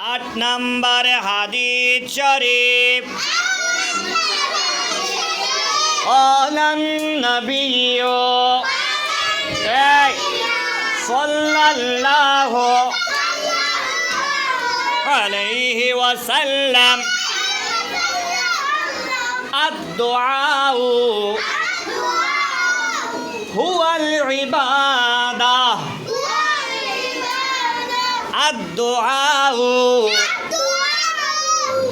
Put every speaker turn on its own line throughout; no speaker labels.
8 নম্বর হাদিস শরীফ আলান নবী সাল্লাল্লাহু আলাইহি ওয়াসাল্লাম الدعاء هو العبادة الدعاء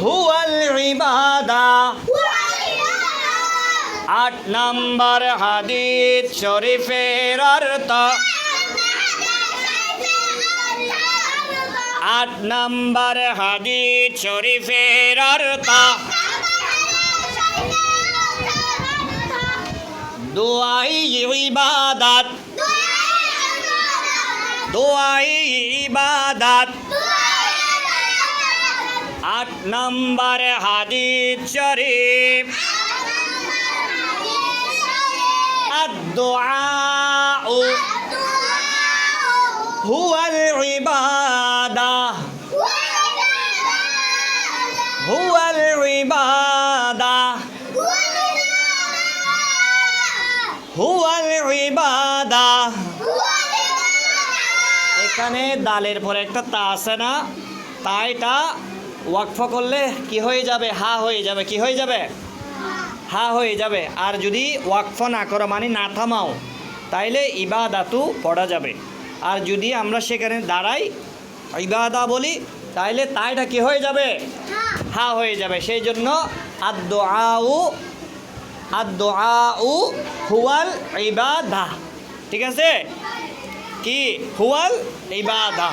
هو العبادة 8 নম্বর হাদিস শরীফের অর্থ 8 নম্বর হাদিস শরীফের অর্থ দুআই ইবাদত দুআই ইবাদত 8 নম্বর হাদিস শরীফ الدعاء هو العبادة هو العبادة هو العبادة এখানে দালের পরে একটা তা আছে না, তাইটা ওয়াকফ করলে কি হয়ে যাবে? হা হয়ে যাবে। কি হয়ে যাবে? হা হয়ে যাবে। আর যদি ওয়াকফ না করো মানে না থামাও তাইলে ইবাদাতু পড়া যাবে। আর যদি আমরা সেখানে দাঁড়াই ইবাদা বলি তাইলে তাইটা কি হয়ে যাবে? হা হয়ে যাবে। সেই জন্য আদ-দুআউ হুয়াল ইবাদা। ঠিক আছে? কি হুয়াল ইবাদা।